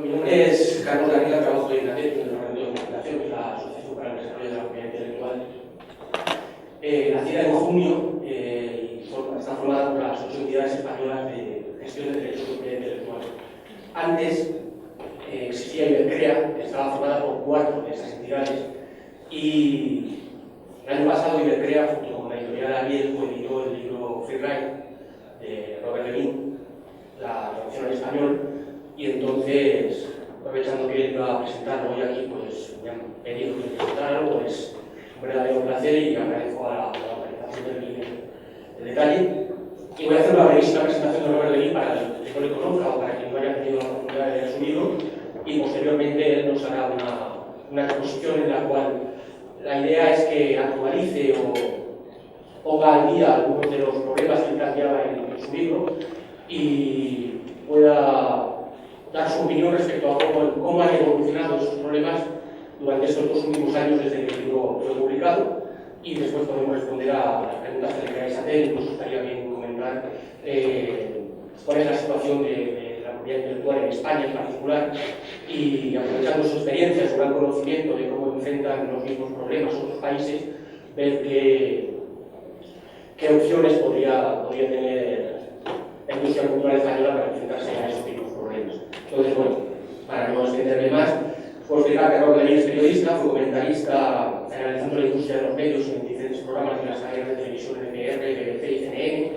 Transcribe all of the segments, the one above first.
Mi nombre es Carlos Garriga, trabajo en la Departamento de Presentación, que es la Asociación para el Desarrollo de la Propiedad Intelectual. Nacida en junio y está formada por las 8 entidades españolas de gestión de derechos de propiedad intelectual. Antes existía Ibercrea, que estaba formada por 4 de esas entidades, y el año pasado Ibercrea, junto con la editorial Ariel, editó el libro Free Ride de Robert Levine, la traducción al español, y entonces, aprovechando que iba a presentarlo hoy aquí, pues me han pedido que presentara algo, es un verdadero placer y agradezco a la organización del libro el detalle. Y voy a hacer una brevísima presentación de Robert Levine para el que no le conozca o para quien no haya tenido la oportunidad de leer su libro, y posteriormente él nos hará una exposición en la cual la idea es que actualice o ponga al día algunos de los problemas que planteaba en su libro y pueda dar su opinión respecto a cómo han evolucionado esos problemas durante estos 2 últimos años desde que el libro fue publicado, y después podemos responder a las preguntas que le queráis hacer. Incluso estaría bien comentar cuál es la situación de la propiedad intelectual en España en particular, y aprovechando su experiencia, su gran conocimiento de cómo enfrentan los mismos problemas otros países, ver qué opciones podría tener la industria cultural española para enfrentarse a esos mismos problemas. Entonces, bueno, para no extenderme más, puedo explicar que Robert Levine es periodista, fue comentarista analizando la industria de los medios en diferentes programas de las cadenas de televisión NPR, BBC y CNN,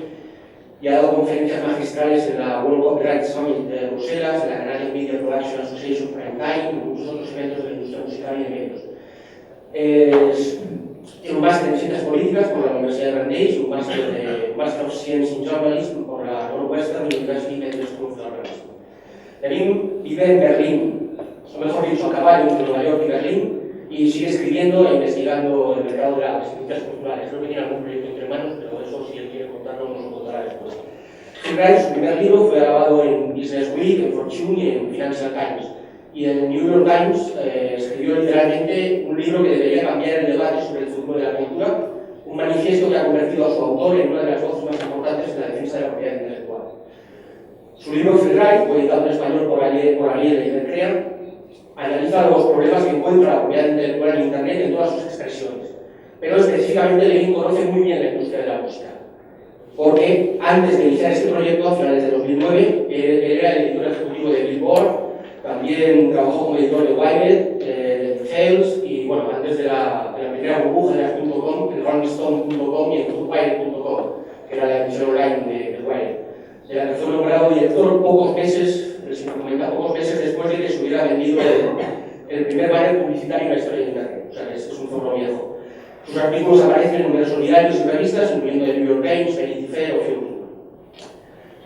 y ha dado conferencias magistrales en la World Copyright Summit de Bruselas, en la Canadian Media Production Association Prime Time, y muchos otros eventos de la industria musical y de medios. Tiene un máster en Ciencias Políticas por la Universidad de Brandeis y un Master of Science in Journalism por la Northwestern University Medical School of Journalism. Levine vive en Berlín, o mejor dicho, a caballo entre Nueva York y Berlín, y sigue escribiendo e investigando el mercado de las industrias culturales. Creo que tiene algún proyecto entre manos, pero eso, si él quiere contarlo, nos lo contará después. Su primer libro fue grabado en Business Week, en Fortune y en Financial Times. Y en el New York Times escribió literalmente un libro que debería cambiar el debate sobre el futuro de la cultura, un manifiesto que ha convertido a su autor en una de las voces más importantes en la defensa de la propiedad intelectual. Su libro Free Ride, publicado en español por Ariel y Ibercrea, analiza los problemas que encuentra la propiedad intelectual en Internet en todas sus expresiones. Pero específicamente Levine conoce muy bien la industria de la música, porque antes de iniciar este proyecto, a finales de 2009, él era el editor ejecutivo de Bilbao. También trabajó como editor de Wired, de Sales, y bueno, antes de la primera burbuja de las .com, en rollingstone.com y en footwire.com, que era la edición online de Wired. De la que fue nombrado director pocos meses después de que se hubiera vendido el primer banner publicitario en la historia de Internet. O sea, que es un zorro viejo. Sus artículos aparecen en numerosos diarios y revistas, incluyendo el New York Times, Vanity Fair o Film.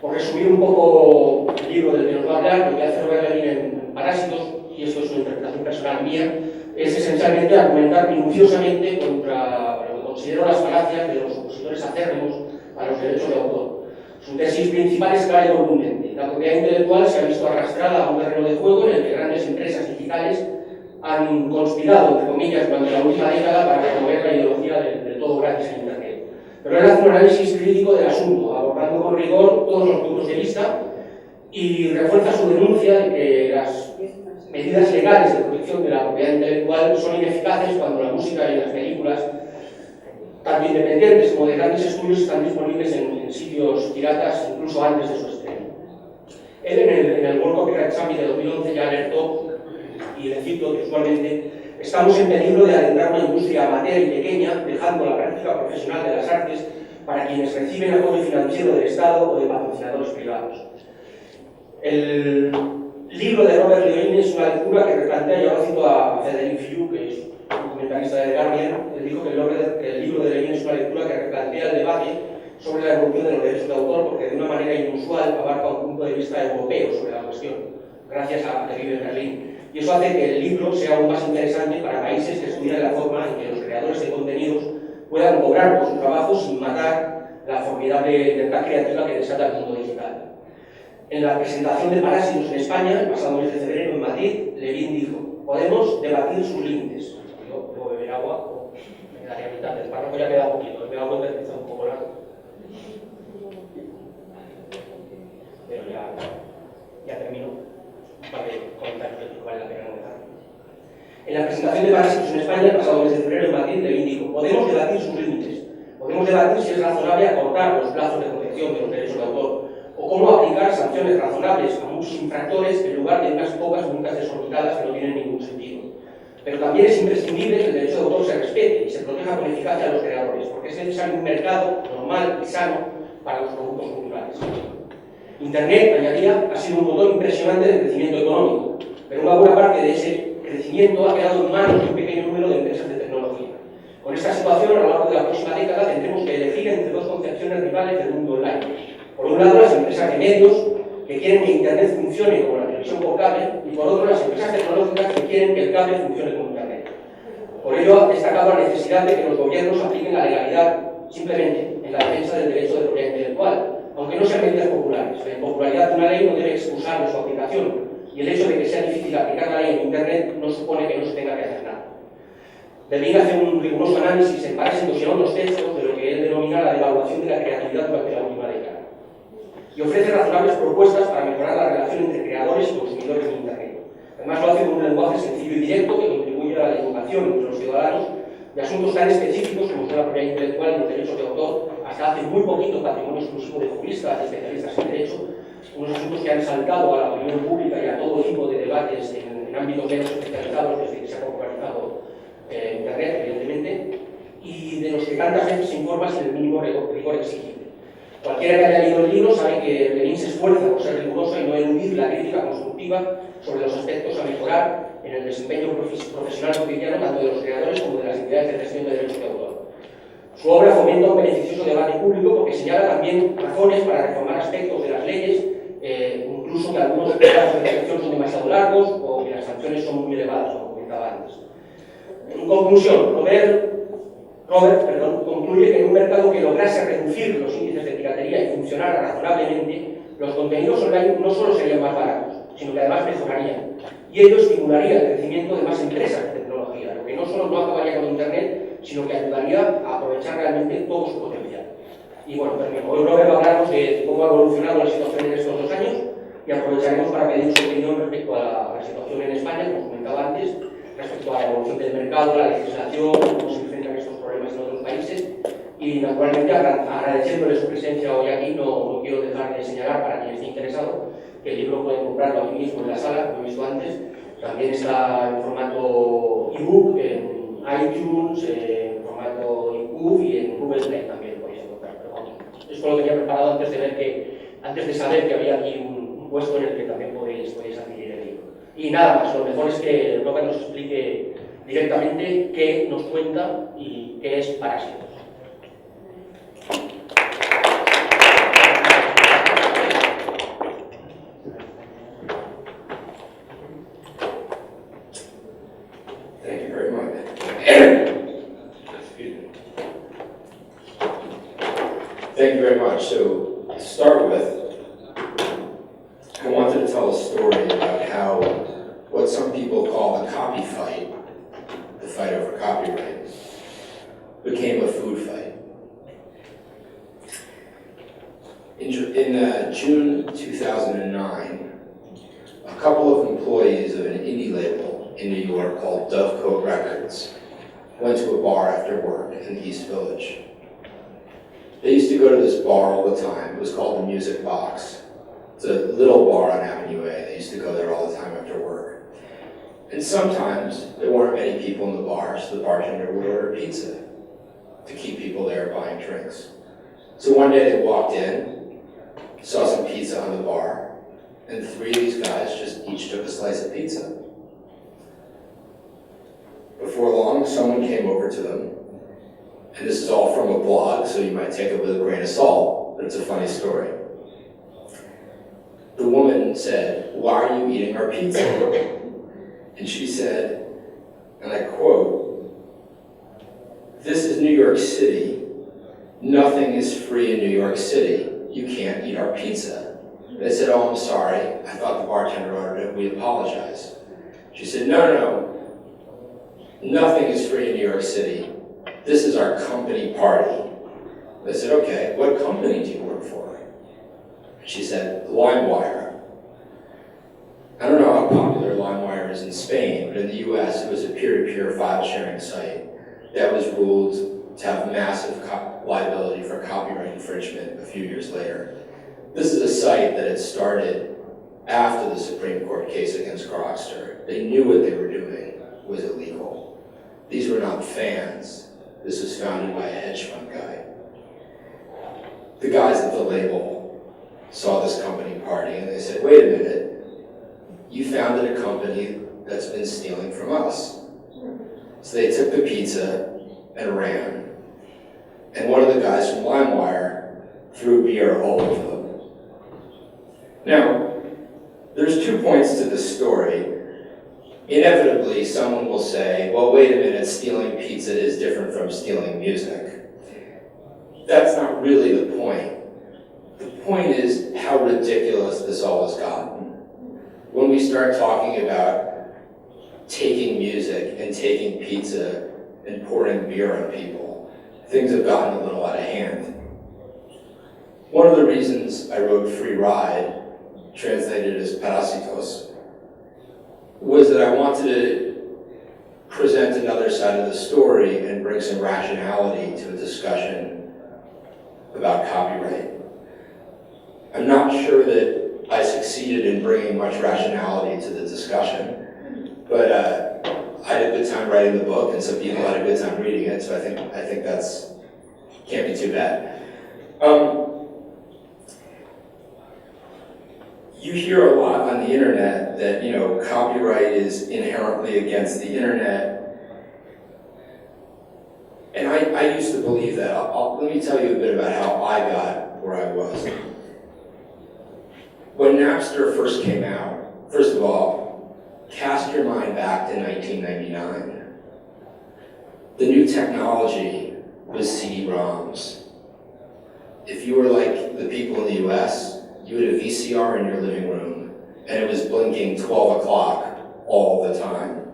Por resumir un poco el libro del que nos va a hablar, lo que hace Robert Levine en Parásitos, y esto es una interpretación personal mía, es esencialmente argumentar minuciosamente contra lo que considero las falacias de los opositores acérrimos a los derechos de autor. Su tesis principal es clara y contundente. La propiedad intelectual se ha visto arrastrada a un terreno de juego en el que grandes empresas digitales han conspirado, entre comillas, durante la última década para promover la ideología del todo gratis en Internet. Pero él hace un análisis crítico del asunto, abordando con rigor todos los puntos de vista, y refuerza su denuncia de que las medidas legales de protección de la propiedad intelectual son ineficaces cuando la música y las películas, tanto independientes como de grandes estudios, están disponibles en sitios piratas incluso antes de su estreno. Él en el World Copyright Summit de 2011 ya alertó, y le cito textualmente: estamos en peligro de adentrar una industria amateur y pequeña, dejando la práctica profesional de las artes para quienes reciben apoyo financiero del Estado o de patrocinadores privados. El libro de Robert Levine es una lectura que replantea, y ahora cito a Frederick Fiu, que es un comentarista de The Guardian. Él dijo que el libro de Levine es una lectura que replantea el debate sobre la evolución de los derechos de autor, porque de una manera inusual abarca un punto de vista europeo sobre la cuestión, gracias a que vive en Berlín. Y eso hace que el libro sea aún más interesante para países que estudian la forma en que los creadores de contenidos puedan cobrar por su trabajo sin matar la formidable libertad creativa que desata el mundo digital. En la presentación de Parásitos en España, el pasado mes de febrero en Madrid, Levine dijo: podemos debatir sus límites. Yo debo beber agua o me daría mitad. El párrafo ya queda poquito, me he dado cuenta que está un poco largo. Pero ya termino. Vale, En la presentación de Parásitos en España, el pasado mes de febrero en Madrid, Levine dijo: podemos debatir sus límites, podemos debatir si es razonable acortar los plazos de protección de los derechos de autor, o cómo aplicar sanciones razonables a muchos infractores en lugar de unas pocas multas desorbitadas que no tienen ningún sentido. Pero también es imprescindible que el derecho de autor se respete y se proteja con eficacia a los creadores, porque es necesario un mercado normal y sano para los productos culturales. Internet, añadía, ha sido un motor impresionante de crecimiento económico, pero una buena parte de ese crecimiento ha quedado en manos de un pequeño número de empresas de tecnología. Con esta situación, a lo largo de la próxima década, tendremos que elegir entre dos concepciones rivales del mundo online. Por un lado, las empresas de medios, que quieren que Internet funcione como la televisión por cable, y por otro, las empresas tecnológicas que quieren que el cable funcione como Internet. Por ello, ha destacado la necesidad de que los gobiernos apliquen la legalidad simplemente en la defensa del derecho de propiedad intelectual, aunque no sean medidas populares. La impopularidad de una ley no debe excusar de su aplicación, y el hecho de que sea difícil aplicar la ley en Internet no supone que no se tenga que hacer nada. Levine hace un riguroso análisis en Parásitos y en otros textos de lo que él denomina la devaluación de la creatividad durante la última década, y ofrece razonables propuestas para mejorar la relación entre creadores y consumidores de Internet. Además, lo hace con un lenguaje sencillo y directo que contribuye a la educación entre los ciudadanos de asuntos tan específicos como son la propiedad intelectual y los derechos de autor, hasta hace muy poquito patrimonio exclusivo de juristas y especialistas en derecho, unos asuntos que han saltado a la opinión pública y a todo tipo de debates en ámbitos menos especializados desde que se ha popularizado Internet, evidentemente, y de los que tantas veces se informa sin el mínimo rigor exigible. Cualquiera que haya leído el libro sabe que Levine se esfuerza por ser riguroso y no eludir la crítica constructiva sobre los aspectos a mejorar en el desempeño profesional cotidiano tanto de los creadores como de las entidades de gestión de derechos de autor. Su obra fomenta un beneficioso debate público porque señala también razones para reformar aspectos de las leyes, incluso que algunos plazos de protección son demasiado largos o que las sanciones son muy elevadas, como comentaba antes. En conclusión, Robert concluye que en un mercado que lograse reducir los índices de piratería y funcionara razonablemente, los contenidos online no solo serían más baratos, sino que además mejorarían. Y ello estimularía el crecimiento de más empresas de tecnología, lo que no solo no acabaría con Internet, sino que ayudaría a aprovechar realmente todo su potencial. Y bueno, hoy Robert va a hablarnos de cómo ha evolucionado la situación en estos 2 años y aprovecharemos para pedir su opinión respecto a la situación en España, como comentaba antes, respecto a la evolución del mercado, la legislación, cómo se enfrentan estos problemas en otros países, y naturalmente agradeciéndole su presencia hoy aquí, no quiero dejar de señalar para quien esté interesado que el libro pueden comprarlo aquí mismo en la sala, como he visto antes. También está en formato ebook, en iTunes, en formato EPUB y en Google Play también lo podéis encontrar. Pero bueno, esto lo tenía preparado antes de saber que había aquí un puesto en el que también podéis adquirir el libro. Y nada más, lo mejor es que Robert nos explique directamente qué nos cuenta y qué es Parásitos. Thank you very much. Excuse me. Thank you very much. So, to start with, I wanted to tell a story about how what some people call the copy fight, the fight over copyright, became a food fight. In June 2009, a couple of employees of an indie label in New York called Dovecote Records went to a bar after work in the East Village. They used to go to this bar all the time. It was called the Music Box. It's a little bar on Avenue A. They used to go there all the time after work. And sometimes there weren't many people in the bar, so the bartender would order pizza to keep people there buying drinks. So one day they walked in, saw some pizza on the bar, and 3 of these guys just each took a slice of pizza. Before long, someone came over to them, and this is all from a blog, so you might take it with a grain of salt, but it's a funny story. The woman said, "Why are you eating our pizza?" And she said, and I quote, "This is New York City. Nothing is free in New York City. You can't eat our pizza." They said, "Oh, I'm sorry. I thought the bartender ordered it. We apologize." She said, No. Nothing is free in New York City. This is our company party." They said, "Okay, what company do you work for?" She said, "LimeWire." I don't know how popular LimeWire LimeWire is in Spain, but in the US it was a peer-to-peer file sharing site that was ruled to have massive liability for copyright infringement a few years later. This is a site that had started after the Supreme Court case against Grokster. They knew what they were doing was illegal. These were not fans. This was founded by a hedge fund guy. The guys at the label saw this company partying and they said, wait a minute, you founded a company that's been stealing from us. So they took the pizza and ran. And one of the guys from LimeWire threw beer all over them. Now, there's 2 points to this story. Inevitably, someone will say, well, wait a minute, stealing pizza is different from stealing music. That's not really the point. The point is how ridiculous this all has gotten. When we start talking about taking music and taking pizza and pouring beer on people, things have gotten a little out of hand. One of the reasons I wrote Free Ride, translated as Parasitos, was that I wanted to present another side of the story and bring some rationality to a discussion about copyright. I'm not sure that I succeeded in bringing much rationality to the discussion, but I had a good time writing the book, and some people had a good time reading it, so I think that's can't be too bad. You hear a lot on the internet that, copyright is inherently against the internet. And I used to believe that. Let me tell you a bit about how I got where I was. When Napster first came out, first of all, cast your mind back to 1999. The new technology was CD-ROMs. If you were like the people in the US, you had a VCR in your living room, and it was blinking 12 o'clock all the time.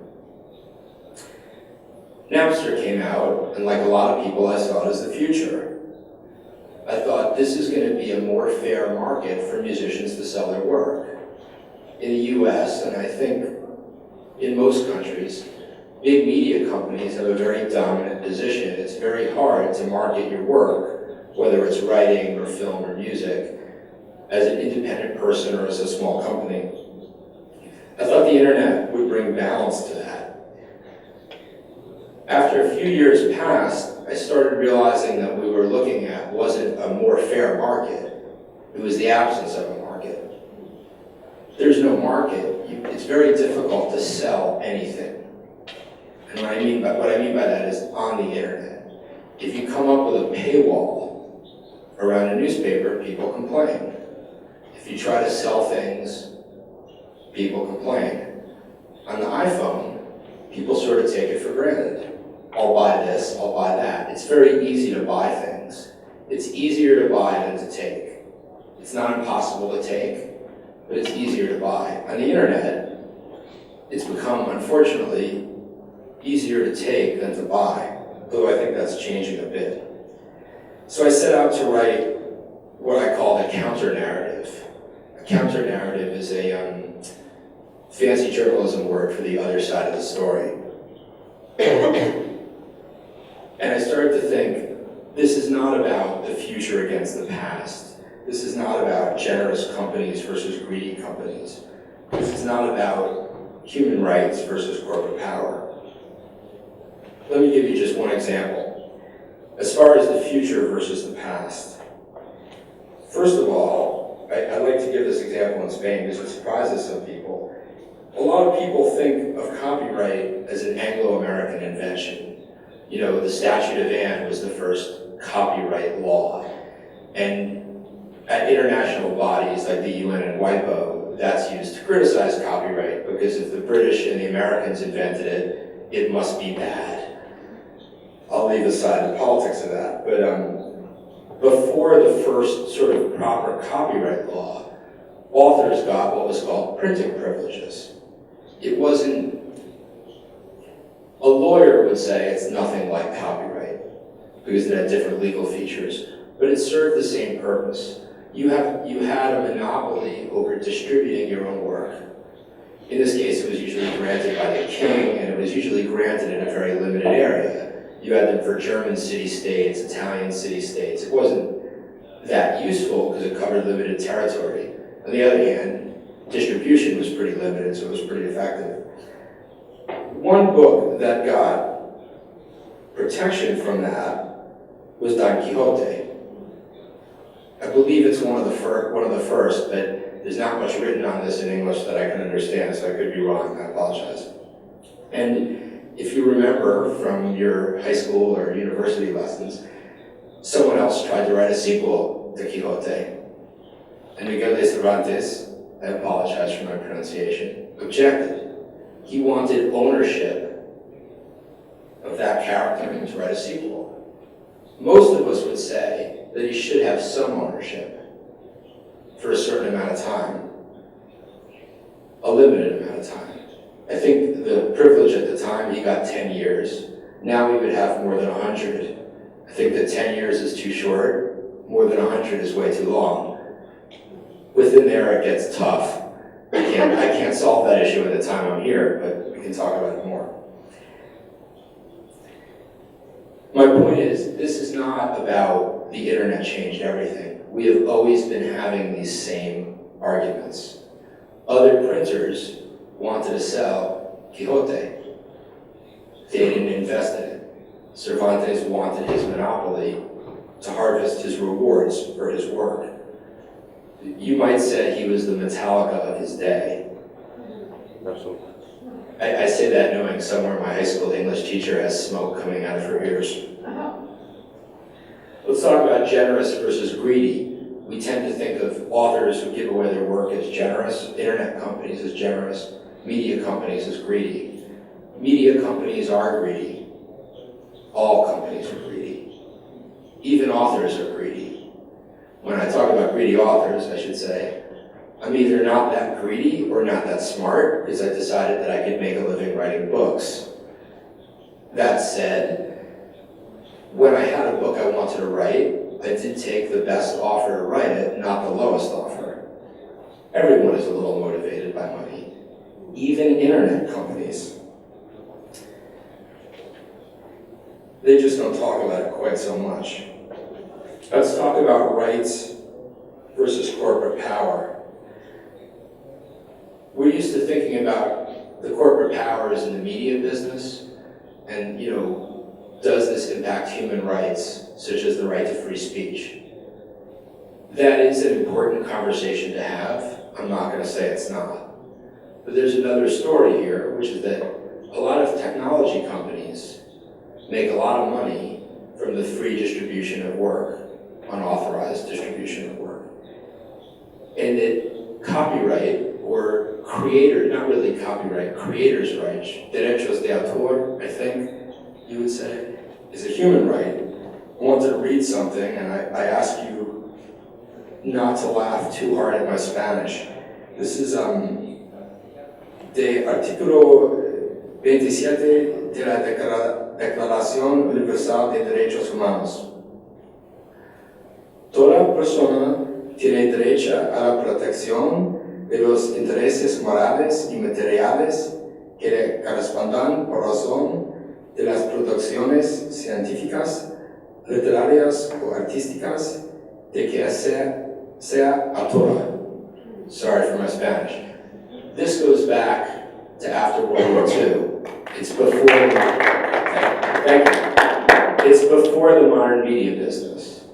Napster came out, and like a lot of people, I saw it as the future. I thought this is going to be a more fair market for musicians to sell their work. In the US, and I think in most countries, big media companies have a very dominant position. It's very hard to market your work, whether it's writing or film or music, as an independent person or as a small company. I thought the internet would bring balance to that. After a few years passed, I started realizing that what we were looking at wasn't a more fair market. It was the absence of a market. There's no market. It's very difficult to sell anything. And what I mean by that is on the internet. If you come up with a paywall around a newspaper, people complain. If you try to sell things, people complain. On the iPhone, people sort of take it for granted. I'll buy this, I'll buy that. It's very easy to buy things. It's easier to buy than to take. It's not impossible to take, but it's easier to buy. On the internet, it's become, unfortunately, easier to take than to buy, though I think that's changing a bit. So I set out to write what I call a counter-narrative. A counter-narrative is a fancy journalism word for the other side of the story. And I started to think, this is not about the future against the past. This is not about generous companies versus greedy companies. This is not about human rights versus corporate power. Let me give you just one example. As far as the future versus the past. First of all, I'd like to give this example in Spain because it surprises some people. A lot of people think of copyright as an Anglo-American invention. You know, the Statute of Anne was the first copyright law. And at international bodies like the UN and WIPO, that's used to criticize copyright because if the British and the Americans invented it, it must be bad. I'll leave aside the politics of that, but before the first sort of proper copyright law, authors got what was called printing privileges. It wasn't, a lawyer would say it's nothing like copyright because it had different legal features, but it served the same purpose. You had a monopoly over distributing your own work. In this case, it was usually granted by the king, and it was usually granted in a very limited area. You had them for German city-states, Italian city-states. It wasn't that useful because it covered limited territory. On the other hand, distribution was pretty limited, so it was pretty effective. One book that got protection from that was Don Quixote. I believe it's one of the first, but there's not much written on this in English that I can understand, so I could be wrong, I apologize. And if you remember from your high school or university lessons, someone else tried to write a sequel to Quixote. And Miguel de Cervantes, I apologize for my pronunciation, objected. He wanted ownership of that character and to write a sequel. Most of us would say that he should have some ownership for a certain amount of time, a limited amount of time. I think the privilege at the time, he got 10 years. Now we would have more than 100. I think that 10 years is too short, more than 100 is way too long. Within there it gets tough. I can't solve that issue at the time I'm here, but we can talk about it more. My point is, this is not about the internet changed everything. We have always been having these same arguments. Other printers wanted to sell Quixote. They didn't invest in it. Cervantes wanted his monopoly to harvest his rewards for his work. You might say he was the Metallica of his day. Absolutely. I say that knowing somewhere my high school English teacher has smoke coming out of her ears. Let's talk about generous versus greedy. We tend to think of authors who give away their work as generous, internet companies as generous, media companies as greedy. Media companies are greedy. All companies are greedy. Even authors are greedy. When I talk about greedy authors, I should say, I'm either not that greedy or not that smart because I decided that I could make a living writing books. That said, when I had a book I wanted to write, I did take the best offer to write it, not the lowest offer. Everyone is a little motivated by money, even internet companies. They just don't talk about it quite so much. Let's talk about rights versus corporate power. We're used to thinking about the corporate powers in the media business, and does this impact human rights, such as the right to free speech? That is an important conversation to have. I'm not going to say it's not. But there's another story here, which is that a lot of technology companies make a lot of money from the free distribution of work, unauthorized distribution of work. And that copyright, or not really copyright, creator's rights, derechos de autor, I think you would say, is a human right. I wanted to read something, and I ask you not to laugh too hard at my Spanish. This is de artículo 27 de la Declaración Universal de Derechos Humanos. Toda persona tiene derecho a la protección de los intereses morales y materiales que le correspondan por razón de las producciones científicas, literarias o artísticas de que sea autora. Sorry for my Spanish. This goes back to after World War II. It's before It's before the modern media business.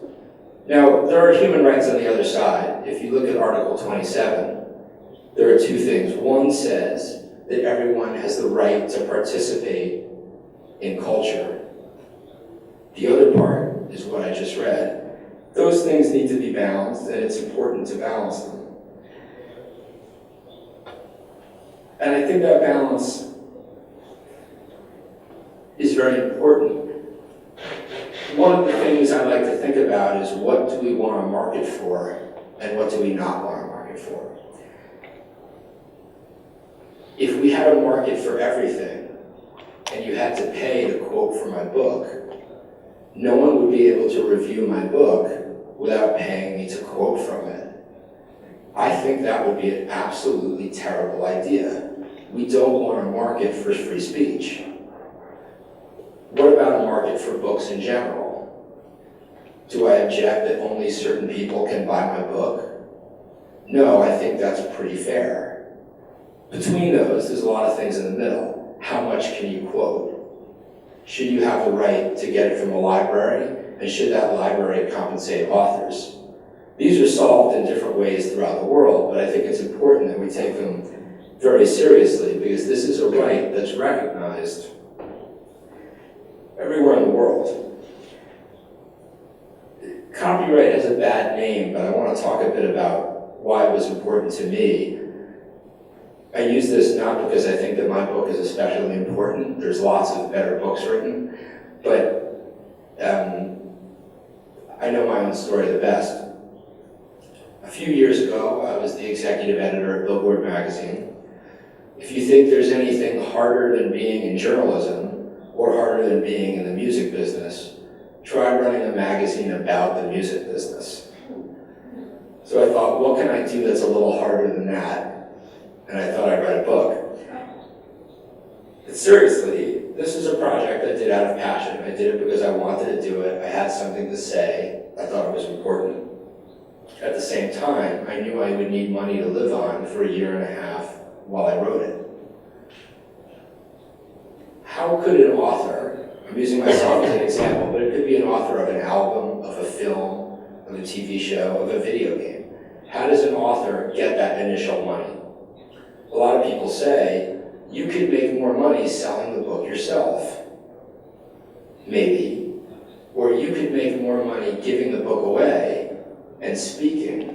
Now, there are human rights on the other side. If you look at Article 27, there are two things. One says that everyone has the right to participate in culture. The other part is what I just read. Those things need to be balanced, and it's important to balance them. And I think that balance is very important. One of the things I like to think about is what do we want to market for, and what do we not want to market for? If we had a market for everything, and you had to pay to quote from my book, no one would be able to review my book without paying me to quote from it. I think that would be an absolutely terrible idea. we don't want a market for free speech. What about a market for books in general? Do I object that only certain people can buy my book? No, I think that's pretty fair. Between those, there's a lot of things in the middle. How much can you quote? Should you have the right to get it from a library? And should that library compensate authors? These are solved in different ways throughout the world, but I think it's important that we take them very seriously because this is a right that's recognized everywhere in the world. Copyright has a bad name, but I want to talk a bit about why it was important to me. I use this not because I think that my book is especially important. There's lots of better books written, but I know my own story the best. A few years ago, I was the executive editor of Billboard magazine. If you think there's anything harder than being in journalism or harder than being in the music business, try running a magazine about the music business. So I thought, what can I do that's a little harder than that? And I thought I'd write a book. But seriously, this is a project I did out of passion. I did it because I wanted to do it. I had something to say. I thought it was important. At the same time, I knew I would need money to live on for a year and a half while I wrote it. How could an author, I'm using myself as an example, but it could be an author of an album, of a film, of a TV show, of a video game. How does an author get that initial money? A lot of people say, you could make more money selling the book yourself. Maybe. Or you could make more money giving the book away and speaking.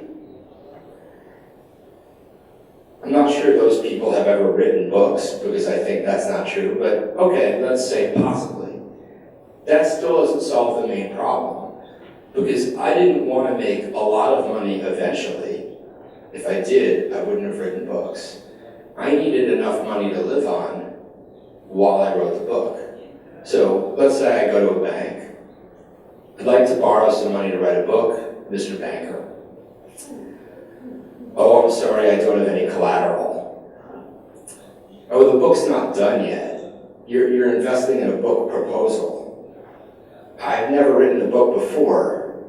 I'm not sure those people have ever written books because I think that's not true, but okay, let's say possibly. That still doesn't solve the main problem because I didn't want to make a lot of money eventually. If I did, I wouldn't have written books. I needed enough money to live on while I wrote the book. So let's say I go to a bank. I'd like to borrow some money to write a book, Mr. Banker. Oh, I'm sorry, I don't have any collateral. Oh, the book's not done yet. You're investing in a book proposal. I've never written a book before.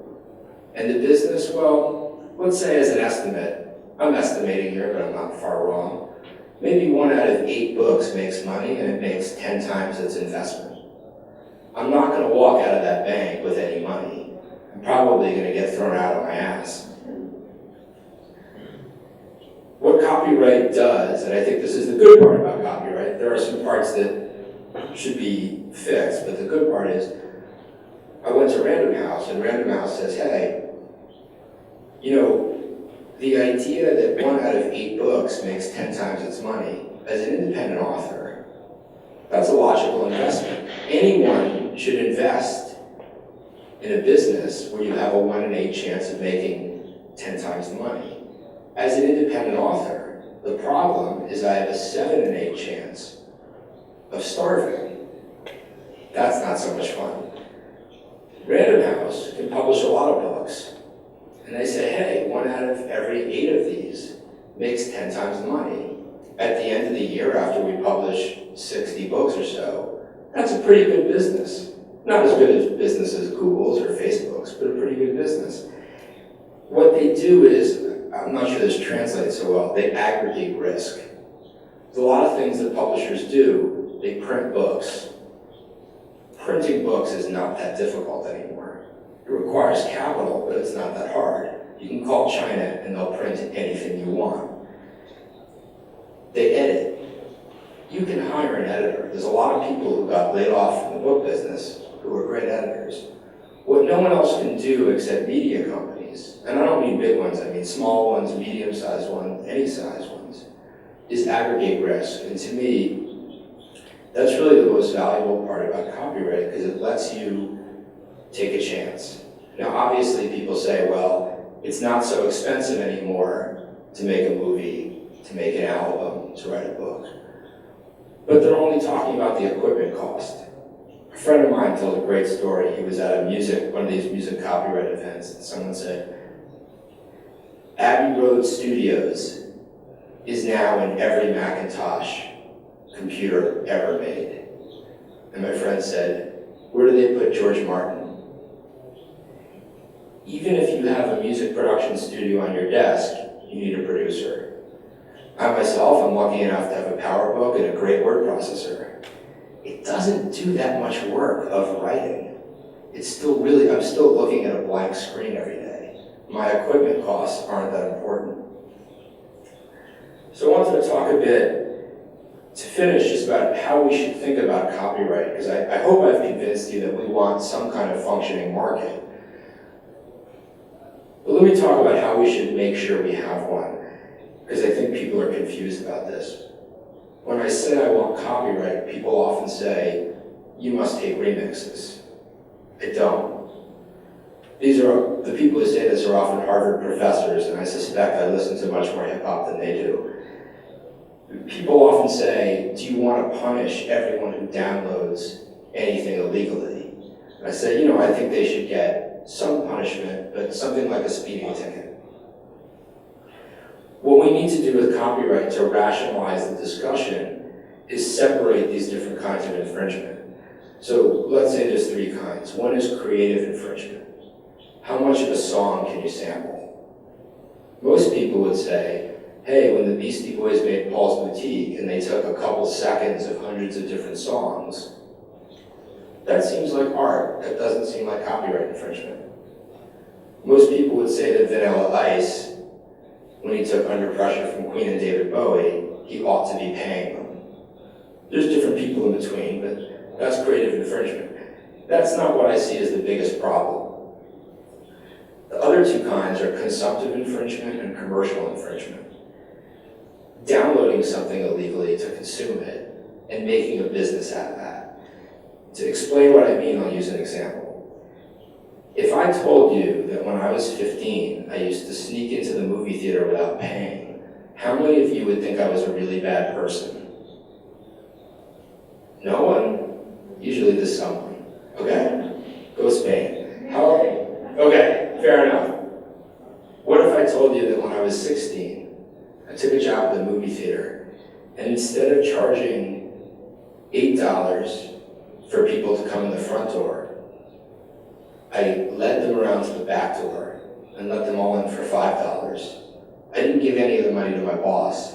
And the business, well, let's say as an estimate, I'm estimating here, but I'm not far wrong. Maybe 1 out of 8 books makes money and it makes 10 times its investment. I'm not going to walk out of that bank with any money. I'm probably going to get thrown out of my ass. What copyright does, and I think this is the good part about copyright, there are some parts that should be fixed, but the good part is, I went to Random House, and Random House says, hey, you know, the idea that 1 out of 8 books makes 10 times its money, as an independent author, that's a logical investment. Anyone should invest in a business where you have a 1 in 8 chance of making 10 times the money. As an independent author, the problem is I have a 7 in 8 chance of starving. That's not so much fun. Random House can publish a lot of books, and they say, hey, 1 out of every 8 of these makes 10 times the money. At the end of the year, after we publish 60 books or so, that's a pretty good business. Not as good as business as Google's or Facebook's, but a pretty good business. What they do is, I'm not sure this translates so well, they aggregate risk. There's a lot of things that publishers do. They print books. Printing books is not that difficult anymore. It requires capital, but it's not that hard. You can call China and they'll print anything you want. They edit. You can hire an editor. There's a lot of people who got laid off from the book business who are great editors. What no one else can do except media companies, and I don't mean big ones, I mean small ones, medium-sized ones, any size ones, is aggregate risk. And to me, that's really the most valuable part about copyright because it lets you take a chance. Now, obviously, people say, well, it's not so expensive anymore to make a movie, to make an album, to write a book. But they're only talking about the equipment cost. A friend of mine told a great story. He was at one of these music copyright events, and someone said, Abbey Road Studios is now in every Macintosh computer ever made. And my friend said, where do they put George Martin? Even if you have a music production studio on your desk, you need a producer. I myself am lucky enough to have a PowerBook and a great word processor. It doesn't do that much work of writing. I'm still looking at a blank screen every day. My equipment costs aren't that important. So I wanted to talk a bit, to finish, just about how we should think about copyright, because I hope I've convinced you that we want some kind of functioning market. But let me talk about how we should make sure we have one, because I think people are confused about this. When I say I want copyright, people often say, you must hate remixes. I don't. The people who say this are often Harvard professors, and I suspect I listen to much more hip hop than they do. People often say, do you want to punish everyone who downloads anything illegally? And I say, I think they should get some punishment, but something like a speeding ticket. What we need to do with copyright to rationalize the discussion is separate these different kinds of infringement. So let's say there's three kinds. One is creative infringement. How much of a song can you sample? Most people would say, hey, when the Beastie Boys made Paul's Boutique and they took a couple seconds of hundreds of different songs, that seems like art. That doesn't seem like copyright infringement. Most people would say that Vanilla Ice, when he took Under Pressure from Queen and David Bowie, he ought to be paying them. There's different people in between, but that's creative infringement. That's not what I see as the biggest problem. The other two kinds are consumptive infringement and commercial infringement. Downloading something illegally to consume it and making a business out of that. To explain what I mean, I'll use an example. If I told you that when I was 15, I used to sneak into the movie theater without paying, how many of you would think I was a really bad person? No one? Usually there's someone. Okay, go Spain. Okay, fair enough. What if I told you that when I was 16, I took a job at the movie theater, and instead of charging $8 for people to come in the front door, I led them around to the back door and let them all in for $5. I didn't give any of the money to my boss.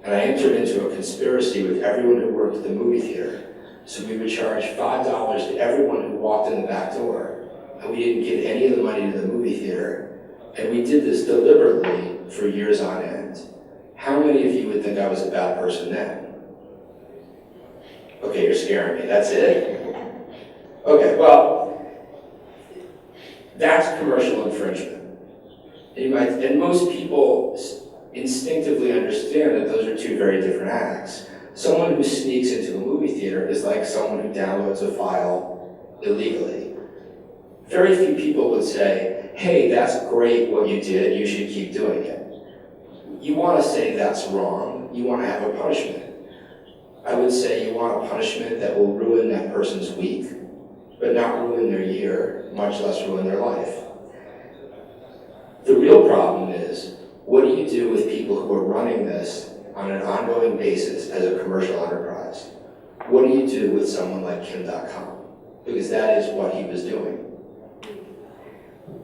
And I entered into a conspiracy with everyone who worked at the movie theater. So we would charge $5 to everyone who walked in the back door. And we didn't give any of the money to the movie theater. And we did this deliberately for years on end. How many of you would think I was a bad person then? Okay, you're scaring me. That's it? Okay, well, that's commercial infringement. And most people instinctively understand that those are two very different acts. Someone who sneaks into a movie theater is like someone who downloads a file illegally. Very few people would say, hey, that's great what you did, you should keep doing it. You want to say that's wrong, you want to have a punishment. I would say you want a punishment that will ruin that person's week, but not ruin their year, much less ruin their life. The real problem is, what do you do with people who are running this on an ongoing basis as a commercial enterprise? What do you do with someone like Kim.com? Because that is what he was doing.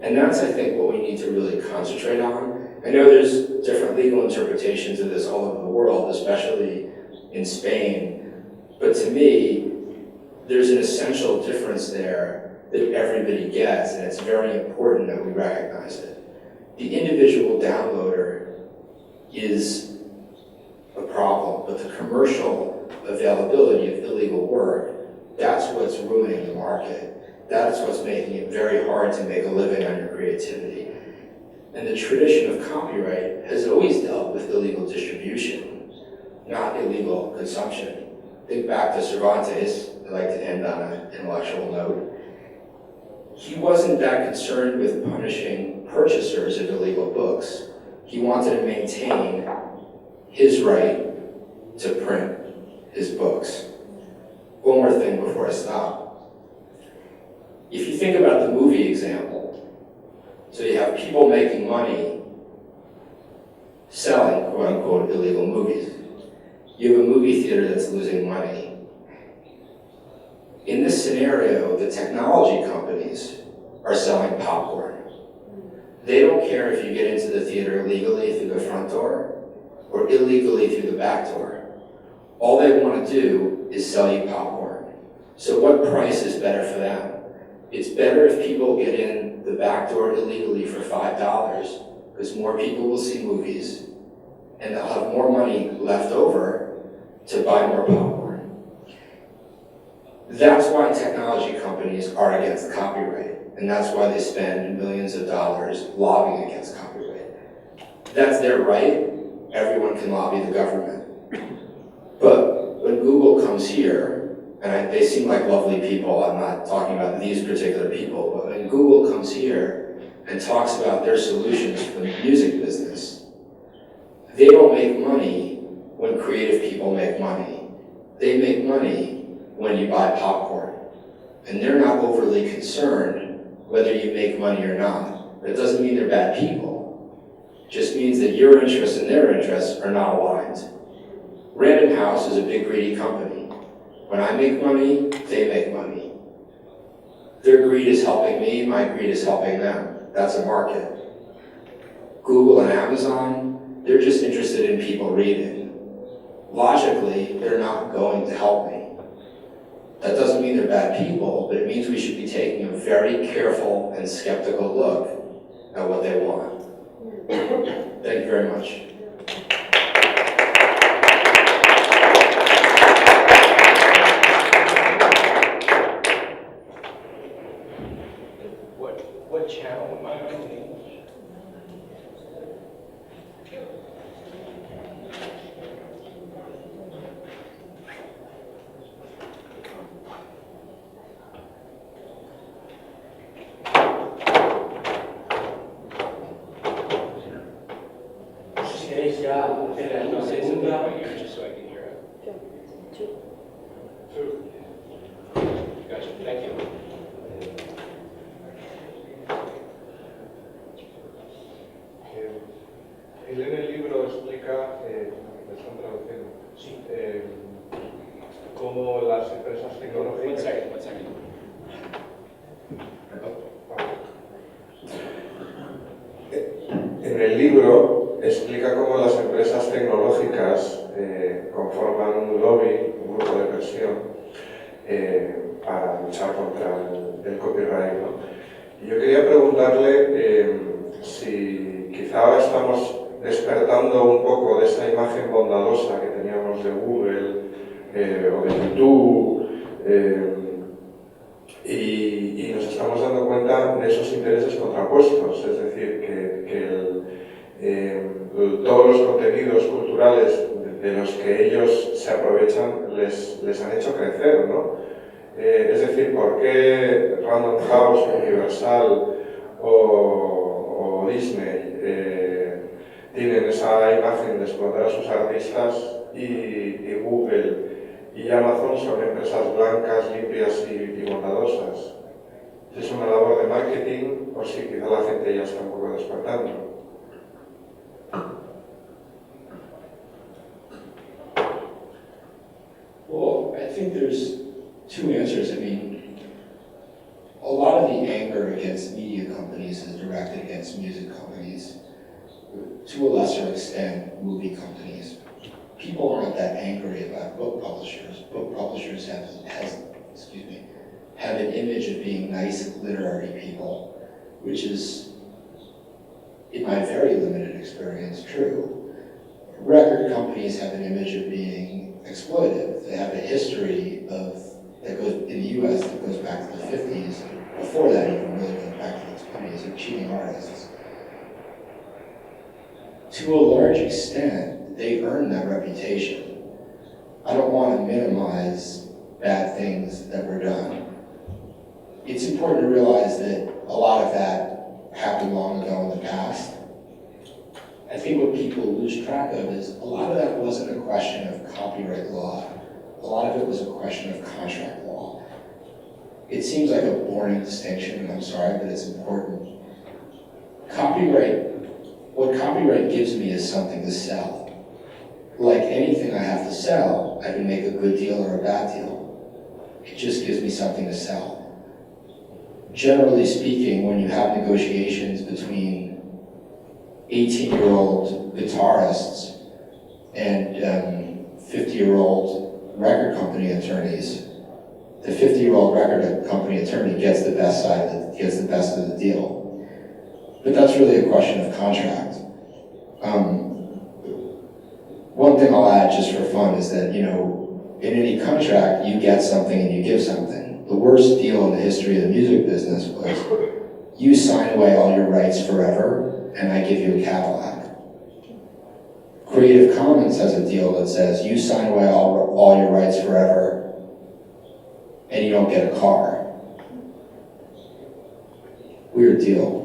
And that's, I think, what we need to really concentrate on. I know there's different legal interpretations of this all over the world, especially in Spain, but to me, there's an essential difference there that everybody gets, and it's very important that we recognize it. The individual downloader is a problem, but the commercial availability of illegal work, that's what's ruining the market. That's what's making it very hard to make a living on your creativity. And the tradition of copyright has always dealt with illegal distribution, not illegal consumption. Think back to Cervantes. I like to end on an intellectual note. He wasn't that concerned with punishing purchasers of illegal books. He wanted to maintain his right to print his books. One more thing before I stop. If you think about the movie example, so you have people making money selling quote-unquote illegal movies. You have a movie theater that's losing money. In this scenario, the technology companies are selling popcorn. They don't care if you get into the theater legally through the front door or illegally through the back door. All they want to do is sell you popcorn. So what price is better for them? It's better if people get in the back door illegally for $5, because more people will see movies, and they'll have more money left over to buy more popcorn. That's why technology companies are against copyright, and that's why they spend millions of dollars lobbying against copyright. That's their right. Everyone can lobby the government. But when Google comes here, and they seem like lovely people, I'm not talking about these particular people, but when Google comes here and talks about their solutions for the music business, they don't make money when creative people make money. They make money when you buy popcorn. And they're not overly concerned whether you make money or not. But it doesn't mean they're bad people. It just means that your interests and their interests are not aligned. Random House is a big greedy company. When I make money, they make money. Their greed is helping me, my greed is helping them. That's a market. Google and Amazon, they're just interested in people reading. Logically, they're not going to help me. That doesn't mean they're bad people, but it means we should be taking a very careful and skeptical look at what they want. Thank you very much. What channel am I on? Si queréis ya hacer una segunda. Just so I can hear it. Gotcha. Thank you. Él en el libro explica, me están traduciendo, cómo las empresas tecnológicas... One second. En el libro explica cómo las empresas tecnológicas conforman un lobby, un grupo de presión, para luchar contra el copyright, ¿no? Y yo quería preguntarle si quizá ahora estamos despertando un poco de esa imagen bondadosa que teníamos de Google o de YouTube, y nos estamos dando cuenta de esos intereses contrapuestos, es decir, que todos los contenidos culturales de los que ellos se aprovechan les han hecho crecer, ¿no? Es decir, ¿por qué Random House, Universal o Disney tienen esa imagen de explotar a sus artistas y Google y Amazon son empresas blancas, limpias y bondadosas? ¿Es una labor de marketing o si quizá la gente ya está un poco despertando? Well, I think there's two answers. I mean, a lot of the anger against media companies is directed against music companies, to a lesser extent, movie companies. People aren't that angry about book publishers. Book publishers have an image of being nice literary people, which is, in my very limited experience, true. Record companies have an image of being exploitive. They have a history that goes in the US that goes back to the 50s. Before that even really goes back to the 20s of cheating artists. To a large extent, they earn that reputation. I don't want to minimize bad things that were done. It's important to realize that a lot of that happened long ago in the past. I think what people lose track of is a lot of that wasn't a question of copyright law. A lot of it was a question of contract law. It seems like a boring distinction, and I'm sorry, but it's important. What copyright gives me is something to sell. like anything I have to sell, I can make a good deal or a bad deal. It just gives me something to sell. Generally speaking, when you have negotiations between 18-year-old guitarists and 50-year-old record company attorneys, the 50-year-old record company attorney gets the best side, gets the best of the deal. But that's really a question of contract. One thing I'll add just for fun is that, you know, in any contract, you get something and you give something. The worst deal in the history of the music business was you sign away all your rights forever and I give you a Cadillac. Creative Commons has a deal that says you sign away all your rights forever and you don't get a car. Weird deal.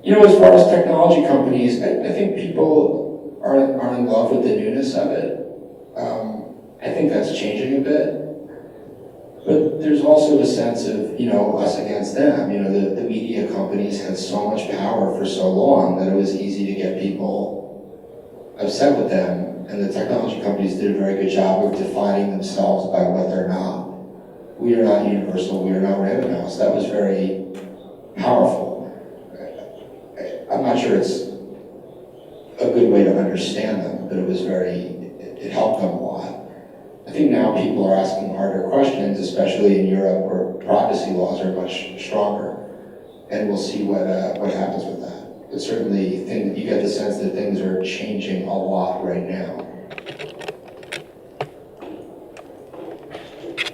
You know, as far as technology companies, I think people are in love with the newness of it. I think that's changing a bit. But there's also a sense of, you know, us against them. You know, the media companies had so much power for so long that it was easy to get people upset with them. And the technology companies did a very good job of defining themselves by what they're not. We are not Universal, we are not Random House. That was very powerful. I'm not sure it's a good way to understand them, but it was it helped them a lot. I think now people are asking harder questions, especially in Europe where privacy laws are much stronger. And we'll see what happens with that. But certainly you get the sense that things are changing a lot right now.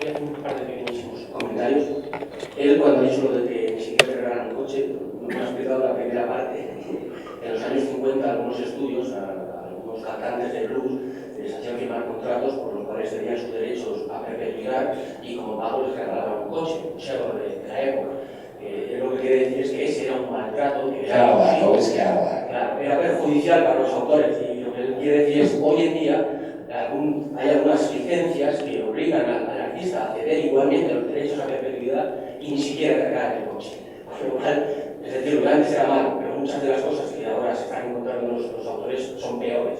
Un par de pequeñísimos comentarios. Él, cuando ha dicho lo de que ni siquiera regalaran un coche, me ha explicado la primera parte. En los años 50, algunos estudios, a algunos cantantes de blues, les hacían firmar contratos por los cuales tenían sus derechos a perpetuidad y como pago les regalaban un coche, un Charla de la época. Lo que quiere decir es que ese era un maltrato que era, era perjudicial para los autores. Y lo que él quiere decir es hoy en día hay algunas licencias que obligan al artista a ceder igualmente los derechos a perpetuidad y ni siquiera regalar el coche. Por lo cual, es decir, lo que antes era malo, pero muchas de las cosas que ahora se están encontrando los autores son peores.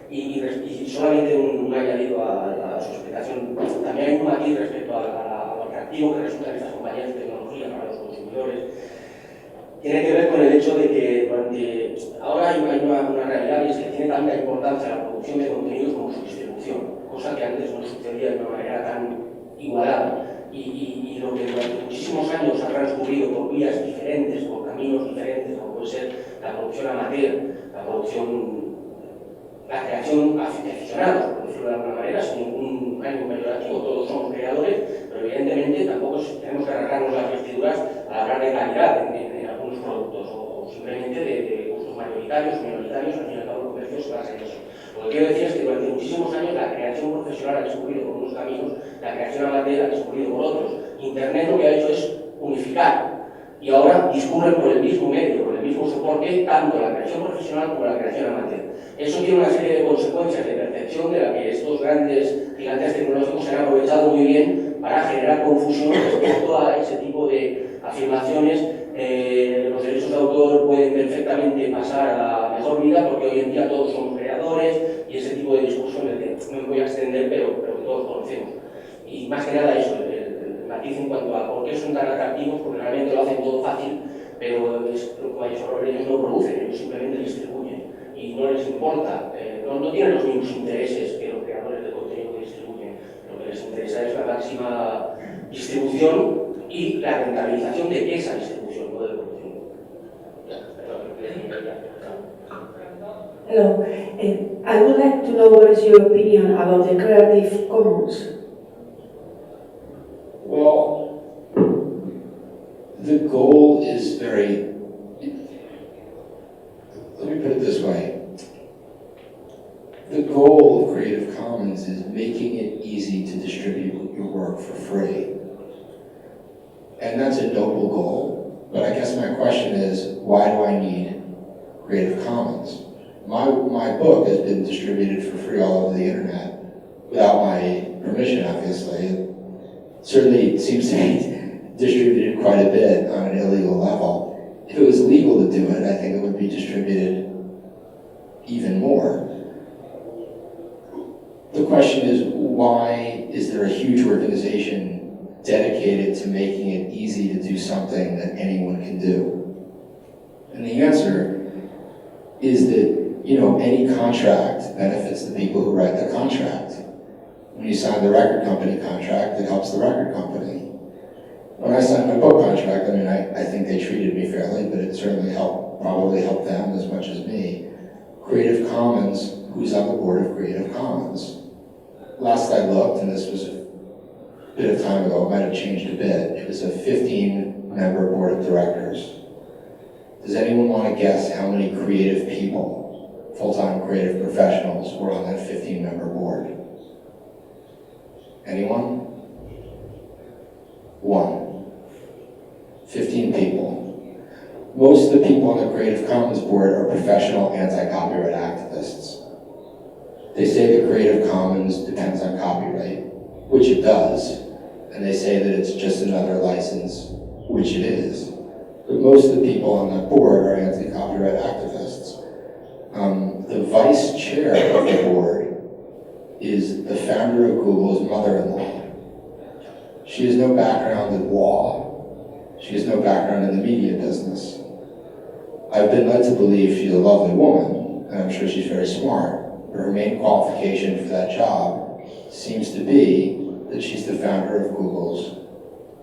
Y solamente un añadido a su explicación, también hay un matiz respecto a lo atractivo que resultan estas compañías de tecnología para los consumidores. Tiene que ver con el hecho de que ahora hay una realidad y es que tiene tanta importancia la producción de contenidos como su distribución, cosa que antes no sucedía de una manera tan igualada. Y lo que durante muchísimos años ha transcurrido por vías diferentes, por caminos diferentes, como puede ser la producción amateur, la creación aficionados, por decirlo de alguna manera, sin ningún ánimo peyorativo, todos somos creadores, pero evidentemente tampoco tenemos que arrancarnos las vestiduras al hablar de calidad en algunos productos, o simplemente de gustos mayoritarios o minoritarios, al fin y al cabo el comercio se basa en eso. Lo que quiero decir es que durante muchísimos años la creación profesional ha discurrido por unos caminos, la creación amateur ha discurrido por otros. Internet lo que ha hecho es unificar, y ahora discurren por el mismo medio, por el mismo soporte, tanto la creación profesional como la creación amateur. Eso tiene una serie de consecuencias de percepción de la que estos grandes gigantes tecnológicos se han aprovechado muy bien para generar confusión respecto a ese tipo de afirmaciones. Los derechos de autor pueden perfectamente pasar a la mejor vida porque hoy en día todos somos creadores y ese tipo de discurso en el que no me voy a extender, pero que todos conocemos. Y más que nada eso, el matiz en cuanto a por qué son tan atractivos, porque realmente lo hacen todo fácil, pero como ha dicho Robert, ellos no producen, ellos simplemente distribuyen. Y no les importa, no tienen los mismos intereses que los creadores de contenido que distribuyen. Lo que les interesa es la máxima distribución y la rentabilización de esa distribución, no del contenido. Hello. I would like to know what is your opinion about the Creative Commons. Well, the goal is let me put it this way. The goal of Creative Commons is making it easy to distribute your work for free. And that's a noble goal, but I guess my question is, why do I need Creative Commons? My book has been distributed for free all over the internet without my permission, obviously. It certainly seems to be distributed quite a bit on an illegal level. If it was legal to do it, I think it would be distributed even more. The question is, why is there a huge organization dedicated to making it easy to do something that anyone can do? And the answer is that, you know, any contract benefits the people who write the contract. When you sign the record company contract, it helps the record company. When I signed my book contract, I mean, I think they treated me fairly, but it certainly probably helped them as much as me. Creative Commons, who's on the board of Creative Commons? Last I looked, and this was a bit of time ago, it might have changed a bit, it was a 15-member board of directors. Does anyone want to guess how many creative people, full-time creative professionals, were on that 15-member board? Anyone? 1. 15 people. Most of the people on the Creative Commons board are professional anti-copyright activists. They say the Creative Commons depends on copyright, which it does, and they say that it's just another license, which it is. But most of the people on that board are anti-copyright activists. The vice chair of the board is the founder of Google's mother-in-law. She has no background in law. She has no background in the media business. I've been led to believe she's a lovely woman, and I'm sure she's very smart, but her main qualification for that job seems to be that she's the founder of Google's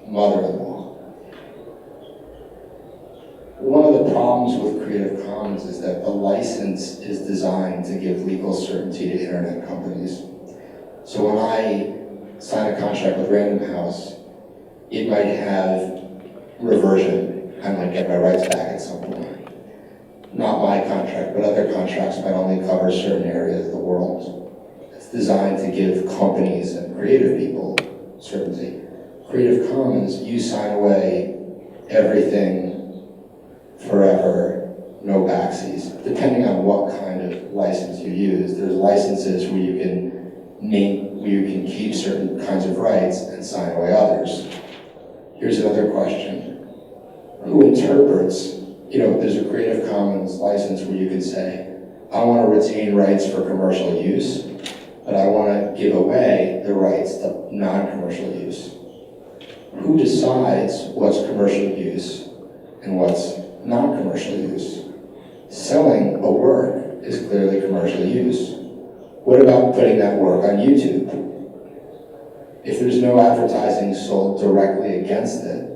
mother-in-law. One of the problems with Creative Commons is that the license is designed to give legal certainty to internet companies. So when I sign a contract with Random House, it might have reversion. I might get my rights back at some point. Not my contract, but other contracts might only cover certain areas of the world. It's designed to give companies and creative people certainty. Creative Commons, you sign away everything forever, no backsies. Depending on what kind of license you use, there's licenses where you can keep certain kinds of rights and sign away others. Here's another question. Who interprets, there's a Creative Commons license where you can say, I want to retain rights for commercial use, but I want to give away the rights to non-commercial use. Who decides what's commercial use and what's non-commercial use? Selling a work is clearly commercial use. What about putting that work on YouTube? If there's no advertising sold directly against it,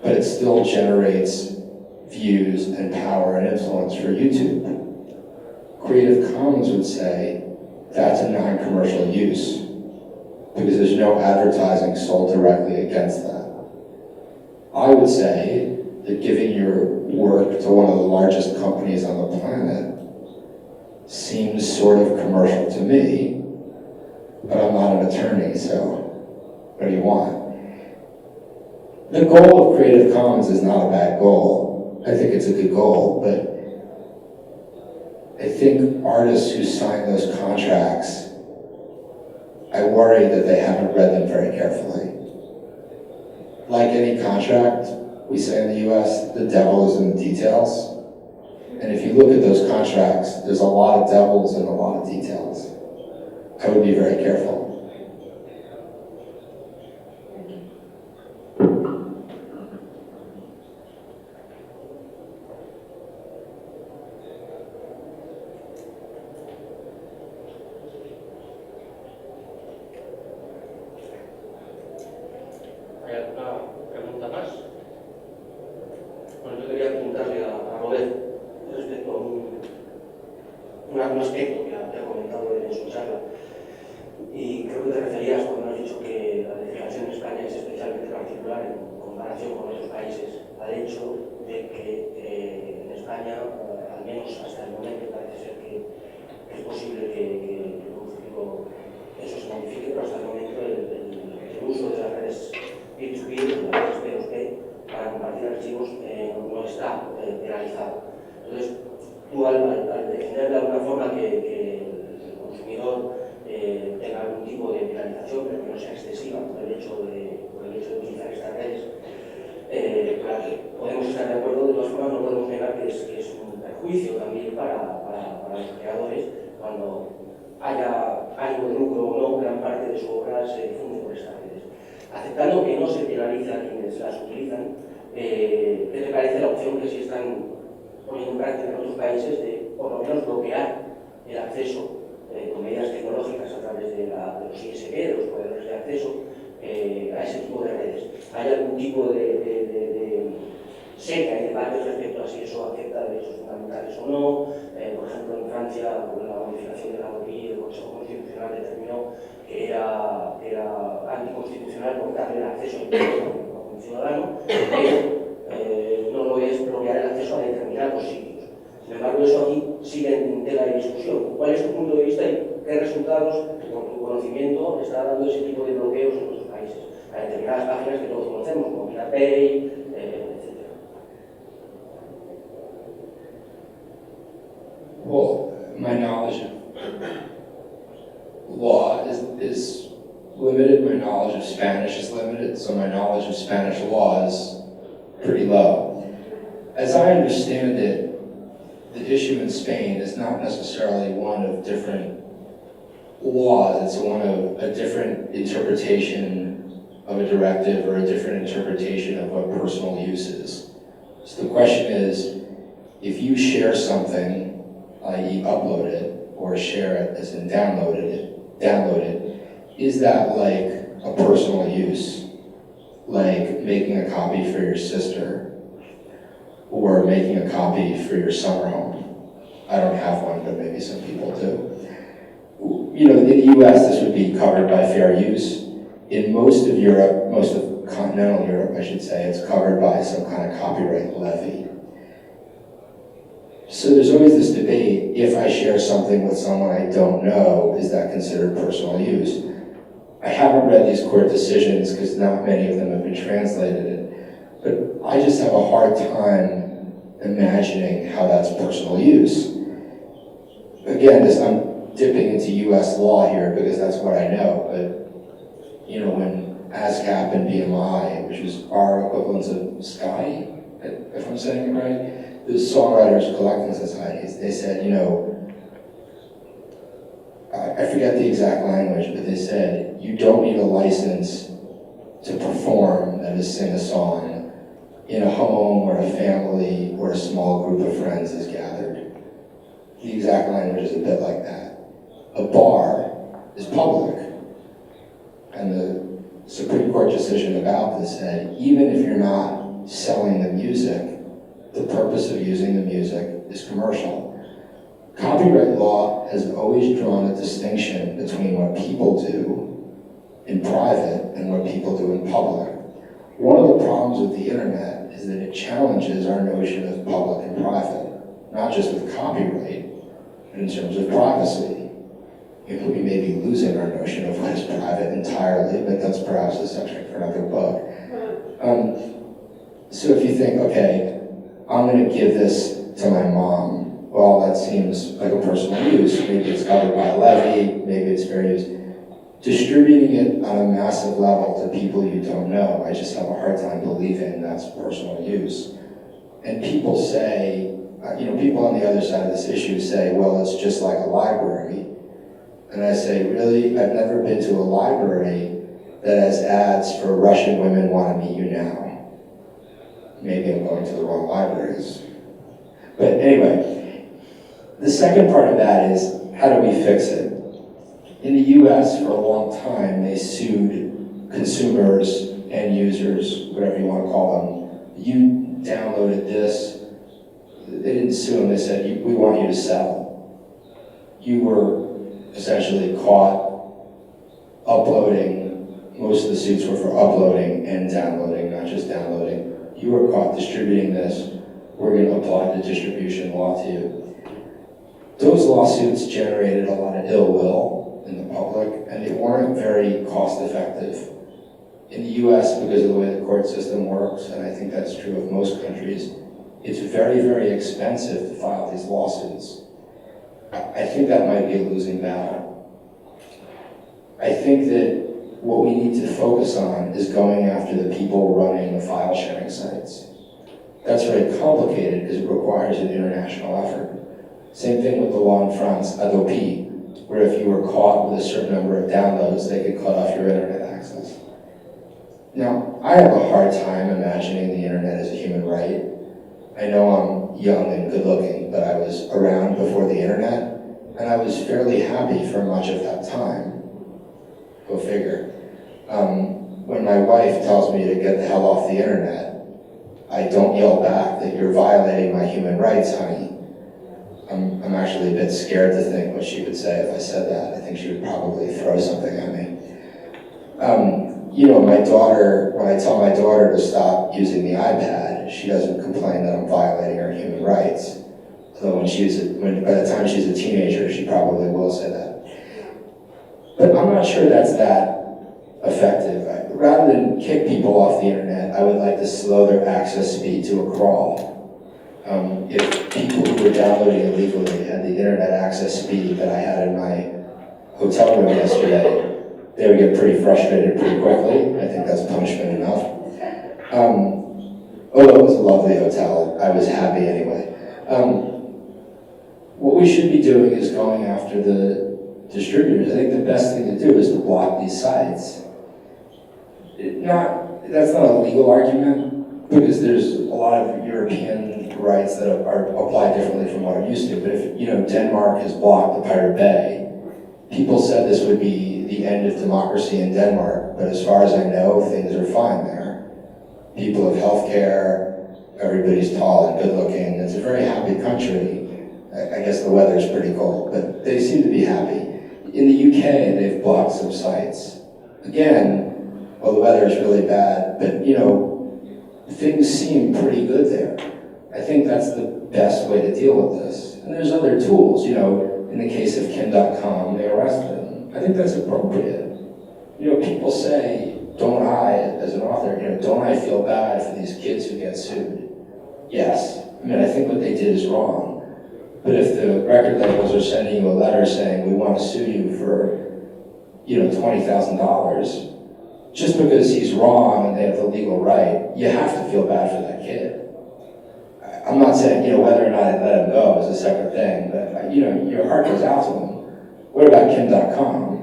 but it still generates views and power and influence for YouTube, Creative Commons would say that's a non-commercial use because there's no advertising sold directly against that. I would say that giving your work to one of the largest companies on the planet seems sort of commercial to me, but I'm not an attorney, so what do you want? The goal of Creative Commons is not a bad goal. I think it's a good goal, but I think artists who sign those contracts, I worry that they haven't read them very carefully. Like any contract, we say in the US, the devil is in the details. And if you look at those contracts, there's a lot of devils and a lot of details. I would be very careful. ¿Hay alguna pregunta más? Bueno, yo quería preguntarle a Robert respecto a un aspecto que ha comentado en su charla. Y creo que te referías cuando has dicho que la legislación en España es especialmente particular en comparación con otros países, al hecho de que en España, al menos hasta el momento, parece ser que es posible que eso se modifique, pero hasta el momento el uso de las redes P2P, las redes P2P, para compartir archivos no está penalizado. Entonces, tú al defender de alguna forma que el consumidor tenga algún tipo de penalización, pero que no sea excesiva por el hecho de utilizar estas redes, claro, podemos estar de acuerdo, de todas formas no podemos negar que es un perjuicio también para los creadores cuando haya ánimo de lucro o no, gran parte de su obra se difunde por estas redes. Aceptando que no se penaliza a quienes las utilizan, ¿qué te parece la opción que sí están poniendo en práctica en otros países de por lo menos bloquear el acceso con medidas tecnológicas a través de los ISP, de los proveedores de acceso, a ese tipo de redes? ¿Hay algún tipo de seca y debates respecto a si eso afecta a derechos fundamentales o no? Por ejemplo, en Francia, con la modificación de la ley, el Consejo Constitucional determinó que era anticonstitucional cortarle el acceso a Internet a un ciudadano, pero no lo es bloquear el acceso a determinados sitios. Sin embargo, eso aquí sigue en tela de discusión. ¿Cuál es tu punto de vista y qué resultados, por tu conocimiento, está dando ese tipo de bloqueos en otros países? A determinadas páginas que todos conocemos, como Pay, etc. Well, my knowledge of law is limited, my knowledge of Spanish is limited, so my knowledge of Spanish law is pretty low. As I understand it, the issue in Spain is not necessarily one of different laws, it's one of a different interpretation of a directive or a different interpretation of what personal use is. So the question is, if you share something, i.e. upload it, or share it as in download it, is that like a personal use? Like making a copy for your sister, or making a copy for your summer home? I don't have one, but maybe some people do. You know, in the US, this would be covered by fair use. In most of Europe, most of continental Europe, I should say, it's covered by some kind of copyright levy. So there's always this debate, if I share something with someone I don't know, is that considered personal use? I haven't read these court decisions because not many of them have been translated, but I just have a hard time imagining how that's personal use. Again, I'm dipping into US law here because that's what I know, but you know, when ASCAP and BMI, which is our equivalents of Sky, if I'm saying it right, the Songwriters Collecting Societies, they said, you know, I forget the exact language, but they said, you don't need a license to perform, that is sing a song, in a home or a family or a small group of friends is gathered. The exact language is a bit like that. A bar is public. And the Supreme Court decision about this said, even if you're not selling the music, the purpose of using the music is commercial. Copyright law has always drawn a distinction between what people do in private and what people do in public. One of the problems with the internet is that it challenges our notion of public and private, not just with copyright, but in terms of privacy. We may be losing our notion of what is private entirely, but that's perhaps a subject for another book. So if you think, okay, I'm going to give this to my mom. Well, that seems like a personal use. Maybe it's covered by a levy, maybe it's fair use. Distributing it on a massive level to people you don't know, I just have a hard time believing that's personal use. And people say, you know, people on the other side of this issue say, well, it's just like a library. And I say, really? I've never been to a library that has ads for Russian women want to meet you now. Maybe I'm going to the wrong libraries. But anyway, the second part of that is, how do we fix it? In the US, for a long time, they sued consumers, end users, whatever you want to call them. You downloaded this. They didn't sue them, they said, we want you to sell. You were essentially caught uploading. Most of the suits were for uploading and downloading, not just downloading. You were caught distributing this, we're going to apply the distribution law to you. Those lawsuits generated a lot of ill will in the public, and they weren't very cost effective. In the US, because of the way the court system works, and I think that's true of most countries, it's very, very expensive to file these lawsuits. I think that might be a losing battle. I think that what we need to focus on is going after the people running the file sharing sites. That's very complicated because it requires an international effort. Same thing with the law in France, Adopi where if you were caught with a certain number of downloads, they could cut off your internet access. Now, I have a hard time imagining the internet as a human right. I know I'm young and good looking, but I was around before the internet, and I was fairly happy for much of that time. Go figure. When my wife tells me to get the hell off the internet, I don't yell back that you're violating my human rights, honey. I'm actually a bit scared to think what she would say if I said that. I think she would probably throw something at me. You know, my daughter, when I tell my daughter to stop using the iPad, she doesn't complain that I'm violating her human rights. Although by the time she's a teenager, she probably will say that. But I'm not sure that's that effective. Rather than kick people off the internet, I would like to slow their access speed to a crawl. If people who were downloading illegally had the internet access speed that I had in my hotel room yesterday, they would get pretty frustrated pretty quickly. I think that's punishment enough. Although it was a lovely hotel, I was happy anyway. What we should be doing is going after the distributors. I think the best thing to do is to block these sites. That's not a legal argument, because there's a lot of European rights that are applied differently from what I'm used to. But if, you know, Denmark has blocked the Pirate Bay, people said this would be the end of democracy in Denmark, but as far as I know, things are fine there. People have health care, everybody's tall and good looking. It's a very happy country. I guess the weather's pretty cold, but they seem to be happy. In the UK, they've blocked some sites. Again, well, the weather is really bad, but you know, things seem pretty good there. I think that's the best way to deal with this. And there's other tools, you know, in the case of Kim.com, they arrested him. I think that's appropriate. You know, people say, don't I, as an author, you know, don't I feel bad for these kids who get sued? Yes. I mean, I think what they did is wrong. But if the record labels are sending you a letter saying, we want to sue you for, you know, $20,000, just because he's wrong and they have the legal right, you have to feel bad for that kid. I'm not saying, you know, whether or not I let him go is a separate thing, but, you know, your heart goes out to him. What about Kim.com?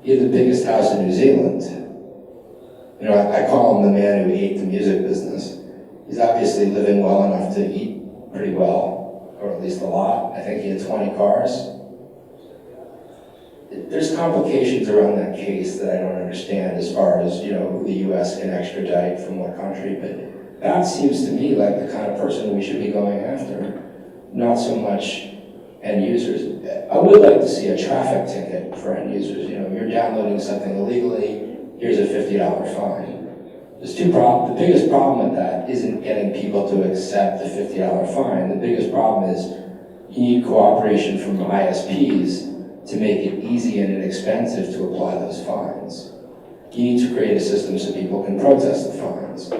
He had the biggest house in New Zealand. You know, I call him the man who ate the music business. He's obviously living well enough to eat pretty well, or at least a lot. I think he had 20 cars. There's complications around that case that I don't understand as far as, you know, who the US can extradite from what country, but that seems to me like the kind of person we should be going after, not so much end users. I would like to see a traffic ticket for end users. You know, you're downloading something illegally, here's a $50 fine. There's two problems. The biggest problem with that isn't getting people to accept the $50 fine. The biggest problem is you need cooperation from ISPs to make it easy and inexpensive to apply those fines. You need to create a system so people can protest the fines.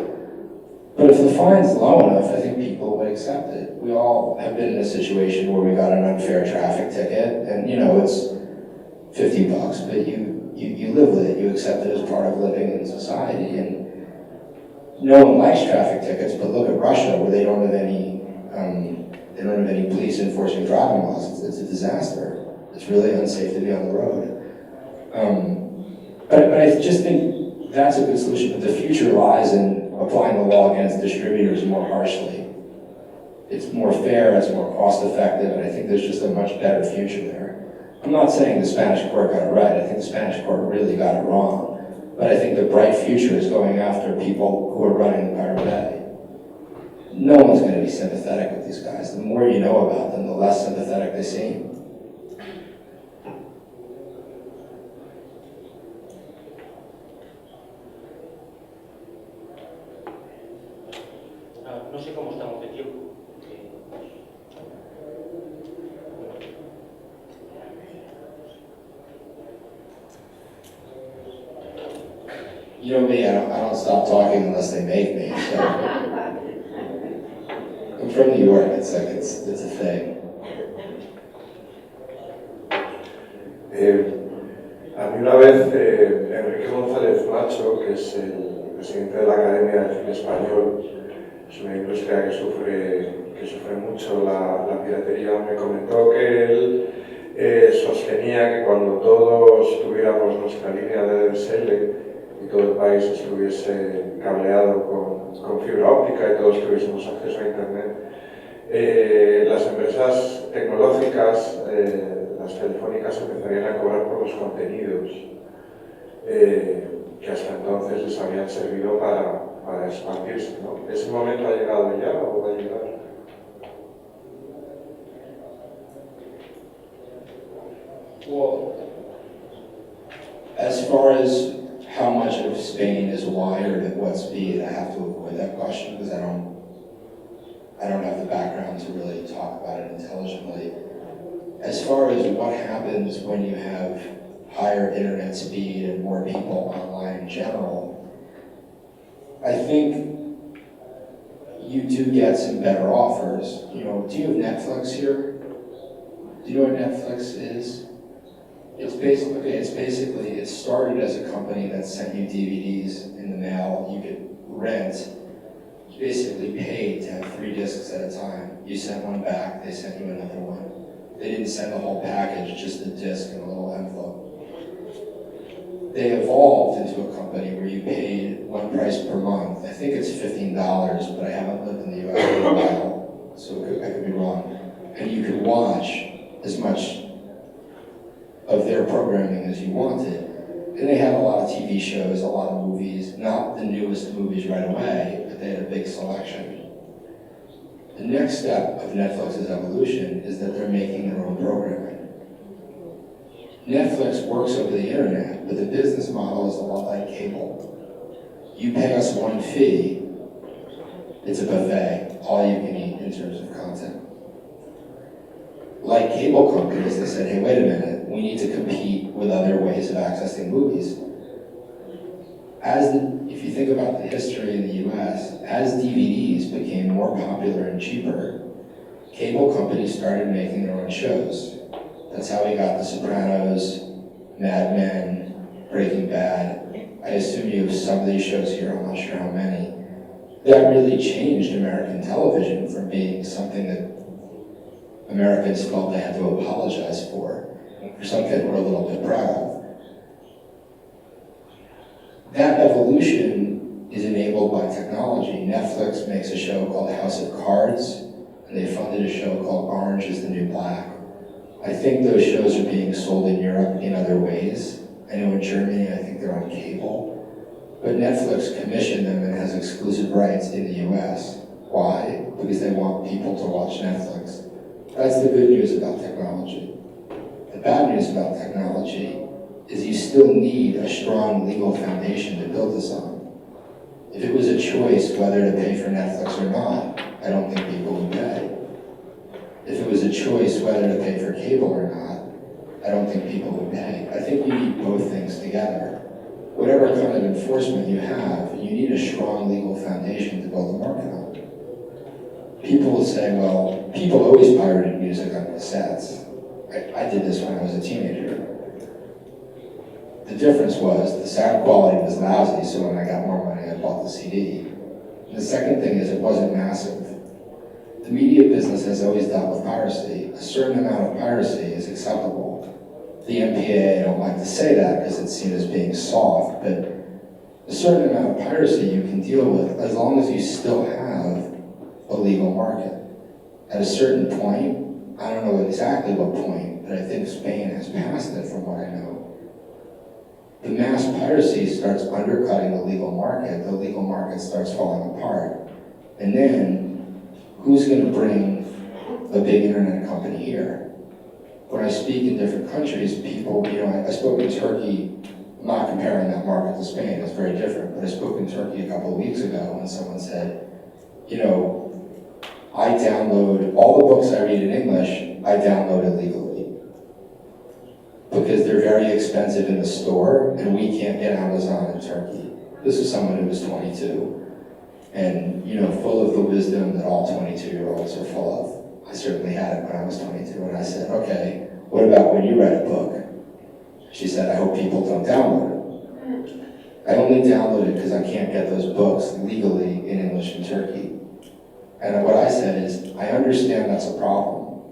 But if the fine's low enough, I think people would accept it. We all have been in a situation where we got an unfair traffic ticket, and you know, it's $50, but you live with it, you accept it as part of living in society. And no one likes traffic tickets, but look at Russia, where they don't have any police enforcing driving laws. It's a disaster. It's really unsafe to be on the road. But I just think that's a good solution, but the future lies in applying the law against distributors more harshly. It's more fair, it's more cost effective, and I think there's just a much better future there. I'm not saying the Spanish court got it right, I think the Spanish court really got it wrong, but I think the bright future is going after people who are running the Pirate Bay. No one's going to be sympathetic with these guys. The more you know about them, the less sympathetic they seem. No sé cómo estamos de tiempo. You know me, I don't stop talking unless they make me. So. I'm from New York. It's like it's a thing. A mí una vez Enrique González Macho, que es el presidente de la Academia del Cine Español, es una industria que sufre mucho la piratería, me comentó que él sostenía que cuando todos tuviéramos nuestra línea de DSL y todo el país estuviese cableado con fibra óptica y todos tuviésemos acceso a Internet, las empresas tecnológicas, las telefónicas, empezarían a cobrar por los contenidos que hasta entonces les habían servido para expandirse, ¿no? ¿Ese momento ha llegado ya o va a llegar? Well, as far as how much of Spain is wired at what speed, I have to avoid that question because I don't have the background to really talk about it intelligently. As far as what happens when you have higher internet speed and more people online in general, I think you do get some better offers. You know, do you have Netflix here? Do you know what Netflix is? It's basically, it started as a company that sent you DVDs in the mail. You could rent. You basically paid to have 3 discs at a time. You sent one back, they sent you another one. They didn't send the whole package, just the disc and a little envelope. They evolved into a company where you paid one price per month. I think it's $15, but I haven't lived in the US for a while, so I could be wrong. And you could watch as much of their programming as you wanted. And they had a lot of TV shows, a lot of movies, not the newest movies right away, but they had a big selection. The next step of Netflix's evolution is that they're making their own programming. Netflix works over the internet, but the business model is a lot like cable. You pay us one fee, it's a buffet, all you can eat in terms of content. Like cable companies, they said, hey, wait a minute, we need to compete with other ways of accessing movies. If you think about the history in the US, as DVDs became more popular and cheaper, cable companies started making their own shows. That's how we got The Sopranos, Mad Men, Breaking Bad. I assume you have some of these shows here, I'm not sure how many. That really changed American television from being something that Americans felt they had to apologize for something we're a little bit proud of. That evolution is enabled by technology. Netflix makes a show called House of Cards, and they funded a show called Orange is the New Black. I think those shows are being sold in Europe in other ways. I know in Germany, I think they're on cable. But Netflix commissioned them and has exclusive rights in the US. Why? Because they want people to watch Netflix. That's the good news about technology. The bad news about technology is you still need a strong legal foundation to build this on. If it was a choice whether to pay for Netflix or not, I don't think people would pay. If it was a choice whether to pay for cable or not, I don't think people would pay. I think you need both things together. Whatever kind of enforcement you have, you need a strong legal foundation to build a market on. People will say, well, people always pirated music on cassettes. I did this when I was a teenager. The difference was the sound quality was lousy, so when I got more money, I bought the CD. And the second thing is it wasn't massive. The media business has always dealt with piracy. A certain amount of piracy is acceptable. The MPAA, I don't like to say that because it's seen as being soft, but a certain amount of piracy you can deal with as long as you still have a legal market. At a certain point, I don't know exactly what point, but I think Spain has passed it from what I know. The mass piracy starts undercutting the legal market starts falling apart. And then, who's going to bring a big internet company here? When I speak in different countries, people, I spoke in Turkey, I'm not comparing that market to Spain, it's very different, but I spoke in Turkey a couple of weeks ago and someone said, I download all the books I read in English, I download illegally. Because they're very expensive in the store, and we can't get Amazon in Turkey. This is someone who was 22, and full of the wisdom that all 22-year-olds are full of. I certainly had it when I was 22, and I said, okay, what about when you read a book? She said, I hope people don't download it. I only download it because I can't get those books legally in English in Turkey. And what I said is, I understand that's a problem,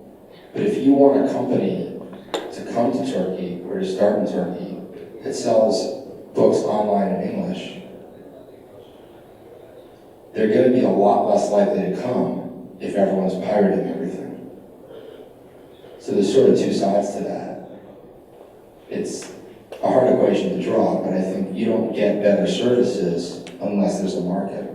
but if you want a company come to Turkey or to start in Turkey that sells books online in English, they're going to be a lot less likely to come if everyone's pirating everything. So there's sort of two sides to that. It's a hard equation to draw, but I think you don't get better services unless there's a market.